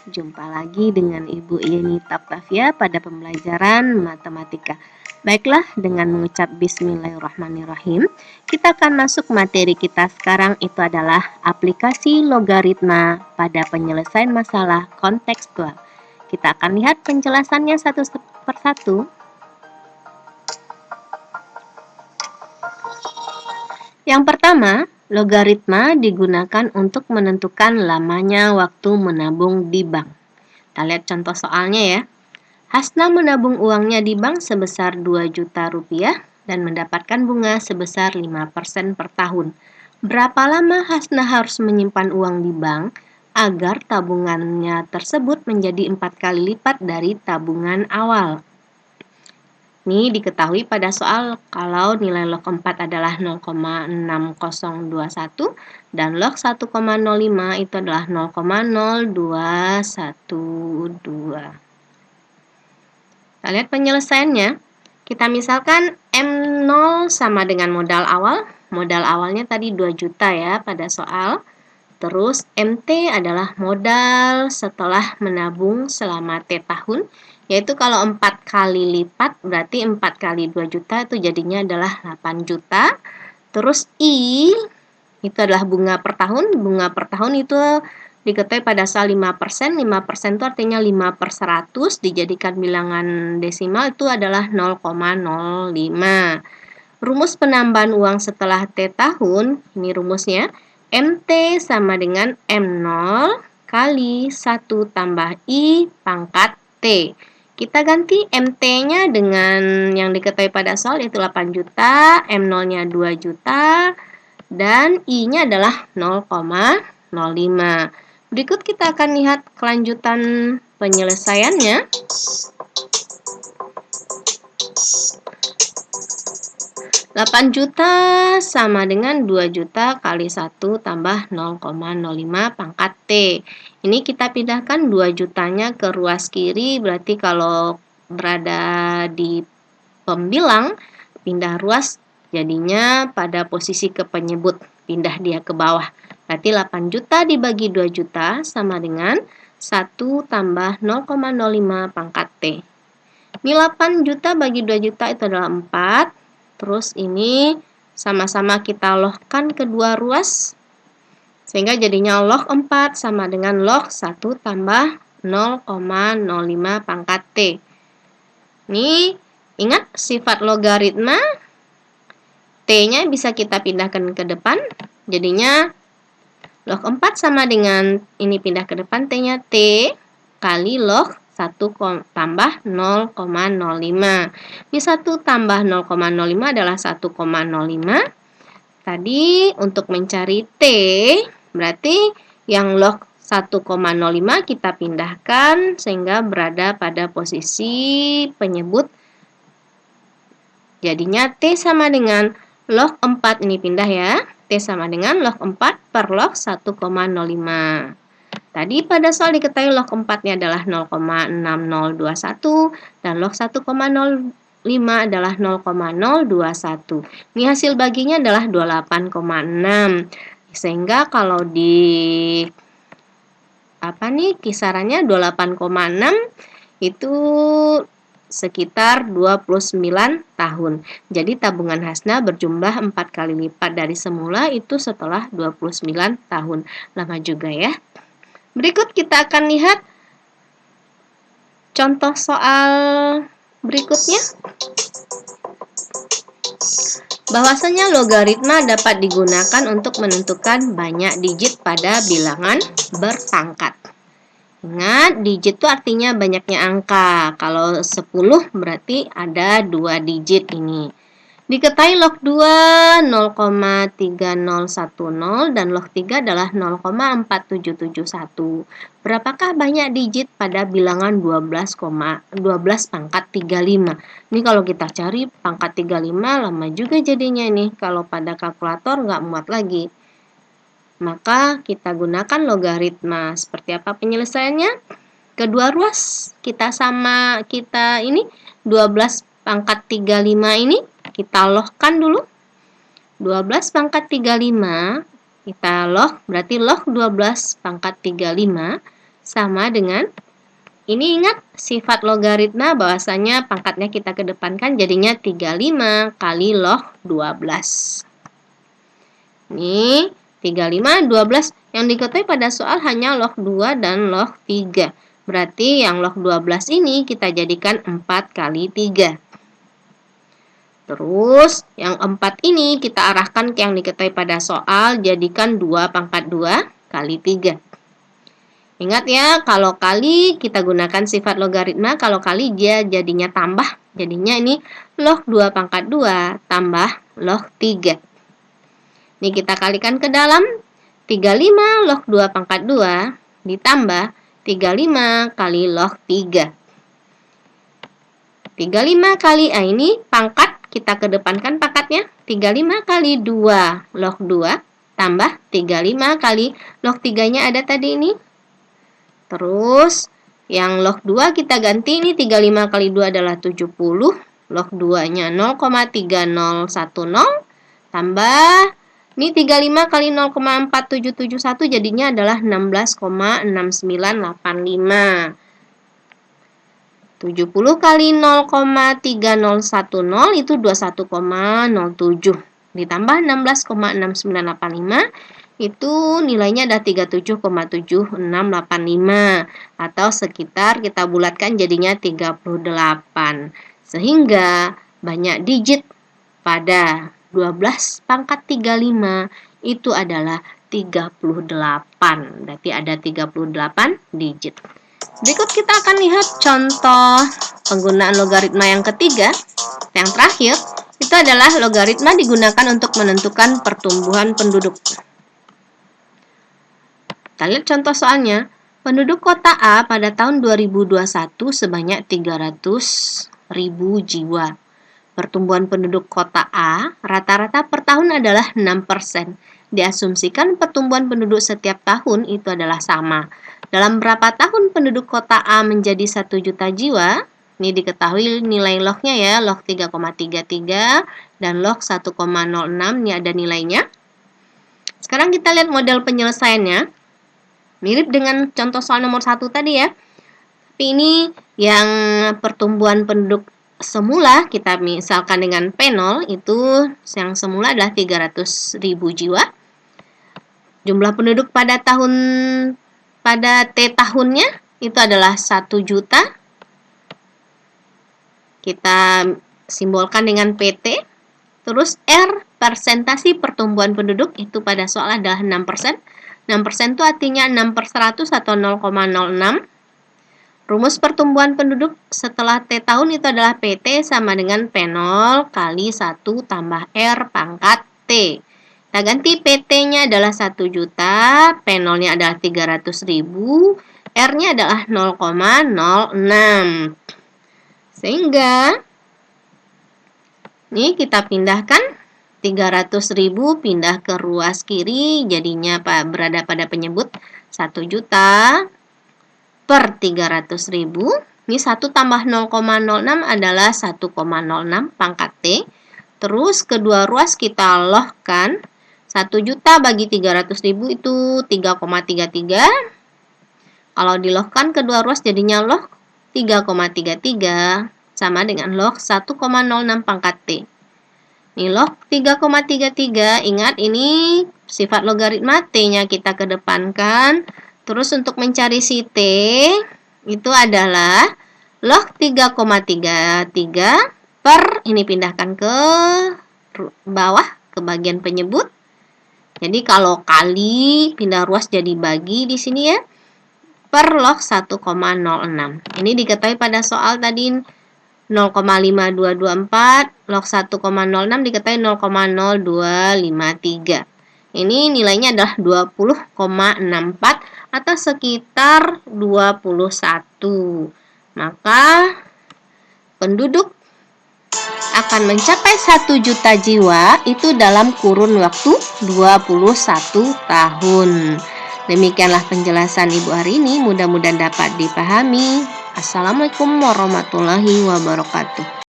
Jumpa lagi dengan Ibu Yeni Taptavia pada pembelajaran matematika. Baiklah, dengan mengucap bismillahirrahmanirrahim, kita akan masuk materi kita sekarang, itu adalah aplikasi logaritma pada penyelesaian masalah kontekstual. Kita akan lihat penjelasannya satu persatu. Yang pertama, logaritma digunakan untuk menentukan lamanya waktu menabung di bank. Kita lihat contoh soalnya ya. Hasna menabung uangnya di bank sebesar 2 juta rupiah dan mendapatkan bunga sebesar 5% per tahun. Berapa lama Hasna harus menyimpan uang di bank agar tabungannya tersebut menjadi 4 kali lipat dari tabungan awal? Ini diketahui pada soal kalau nilai log 4 adalah 0,6021 dan log 1,05 itu adalah 0,0212. Kita lihat penyelesaiannya. Kita misalkan M0 sama dengan modal awal. Modal awalnya tadi 2 juta ya pada soal. Terus MT adalah modal setelah menabung selama T tahun. Yaitu kalau 4 kali lipat berarti 4 kali 2 juta itu jadinya adalah 8 juta. Terus I itu adalah bunga per tahun. Bunga per tahun itu diketahui pada soal 5%. 5% itu artinya 5/100. Dijadikan bilangan desimal itu adalah 0,05. Rumus penambahan uang setelah T tahun, ini rumusnya. MT sama dengan M0 kali 1 tambah I pangkat T. Kita ganti MT-nya dengan yang diketahui pada soal yaitu 8 juta, M0-nya 2 juta, dan I-nya adalah 0,05. Berikut kita akan lihat kelanjutan penyelesaiannya. 8 juta sama dengan 2 juta kali 1 tambah 0,05 pangkat T. Ini kita pindahkan 2 jutanya ke ruas kiri, berarti kalau berada di pembilang, pindah ruas, jadinya pada posisi ke penyebut, pindah dia ke bawah. Berarti 8 juta dibagi 2 juta sama dengan 1 tambah 0,05 pangkat T. Ini 8 juta bagi 2 juta itu adalah 4. Terus ini sama-sama kita logkan kedua ruas. Sehingga jadinya log 4 sama dengan log 1 tambah 0,05 pangkat T. Ini ingat sifat logaritma. T-nya bisa kita pindahkan ke depan. Jadinya log 4 sama dengan ini pindah ke depan T-nya T kali log 1 tambah 0,05. Ini 1 tambah 0,05 adalah 1,05. Tadi untuk mencari T, berarti yang log 1,05 kita pindahkan sehingga berada pada posisi penyebut. Jadinya T sama dengan log 4, ini pindah ya. T sama dengan log 4 per log 1,05. Tadi pada soal diketahui log 4-nya adalah 0,6021 dan log 1,05 adalah 0,021. Ini hasil baginya adalah 28,6. Sehingga kalau di kisarannya 28,6 itu sekitar 29 tahun. Jadi tabungan Hasna berjumlah 4 kali lipat dari semula itu setelah 29 tahun. Lama juga ya. Berikut kita akan lihat contoh soal berikutnya. Bahwasanya logaritma dapat digunakan untuk menentukan banyak digit pada bilangan berpangkat. Ingat, digit itu artinya banyaknya angka. Kalau 10 berarti ada 2 digit ini. Diketahui log 2 0,3010 dan log 3 adalah 0,4771. Berapakah banyak digit pada bilangan 12 pangkat 35? Ini kalau kita cari pangkat 35 lama juga jadinya ini. Kalau pada kalkulator nggak muat lagi. Maka kita gunakan logaritma. Seperti apa penyelesaiannya? Kedua ruas kita ini 12 pangkat 35 ini kita logkan dulu. 12 pangkat 35 kita log, berarti log 12 pangkat 35 sama dengan, ini ingat sifat logaritma bahwasanya pangkatnya kita kedepankan, jadinya 35 kali log 12. Ini 35, 12. Yang diketahui pada soal hanya log 2 dan log 3. Berarti yang log 12 ini kita jadikan 4 kali 3. Terus yang 4 ini kita arahkan ke yang diketahui pada soal, jadikan 2 pangkat 2 kali 3. Ingat ya, kalau kali kita gunakan sifat logaritma, kalau kali dia jadinya tambah. Jadinya ini log 2 pangkat 2 tambah log 3. Ini kita kalikan ke dalam, 35 log 2 pangkat 2 ditambah 35 kali log 3. 35 kali, ini pangkat kita kedepankan pangkatnya. 35 kali 2 log 2 tambah 35 kali log 3-nya ada tadi ini. Terus yang log 2 kita ganti, ini 35 kali 2 adalah 70. Log 2-nya 0,3010 tambah, ini 35 kali 0,4771 jadinya adalah 16,6985. 70 kali 0,3010 itu 21,07. Ditambah 16,6985 itu nilainya ada 37,7685. Atau sekitar kita bulatkan jadinya 38. Sehingga banyak digit pada 12 pangkat 35 itu adalah 38. Berarti ada 38 digit. Berikut kita akan lihat contoh penggunaan logaritma yang ketiga. Yang terakhir, itu adalah logaritma digunakan untuk menentukan pertumbuhan penduduk. Kita lihat contoh soalnya. Penduduk kota A pada tahun 2021 sebanyak 300.000 jiwa. Pertumbuhan penduduk kota A rata-rata per tahun adalah 6%. Diasumsikan pertumbuhan penduduk setiap tahun itu adalah sama. Dalam berapa tahun penduduk kota A menjadi 1 juta jiwa? Ini diketahui nilai lognya ya, log 3,33 dan log 1,06, ini ada nilainya. Sekarang kita lihat model penyelesaiannya. Mirip dengan contoh soal nomor 1 tadi ya. Tapi ini yang pertumbuhan penduduk semula, kita misalkan dengan P0, itu yang semula adalah 300.000 jiwa. Jumlah penduduk pada T tahunnya itu adalah 1 juta. Kita simbolkan dengan PT. Terus R, persentasi pertumbuhan penduduk, itu pada soal adalah 6%. 6% itu artinya 6/100 atau 0,06. Rumus pertumbuhan penduduk setelah T tahun itu adalah PT sama dengan P0 kali 1 tambah R pangkat T. Kita ganti PT-nya adalah 1 juta, P0-nya adalah 300.000, R-nya adalah 0,06. Sehingga ini kita pindahkan 300.000 pindah ke ruas kiri, jadinya berada pada penyebut 1 juta per 300.000. Ini 1 tambah 0,06 adalah 1,06 pangkat T. Terus kedua ruas kita logkan. 1 juta bagi 300.000 itu 3,33. Kalau dilogkan kedua ruas jadinya log 3,33 sama dengan log 1,06 pangkat T. Ini log 3,33. Ingat ini sifat logaritma T-nya kita kedepankan. Terus untuk mencari si T itu adalah log 3,33 per, ini pindahkan ke bawah ke bagian penyebut. Jadi kalau kali pindah ruas jadi bagi di sini ya, per log 1,06. Ini diketahui pada soal tadi 0,5224, log 1,06 diketahui 0,0253. Ini nilainya adalah 20,64 atau sekitar 21. Maka penduduk akan mencapai 1 juta jiwa itu dalam kurun waktu 21 tahun. Demikianlah penjelasan Ibu hari ini, mudah-mudahan dapat dipahami. Assalamualaikum warahmatullahi wabarakatuh.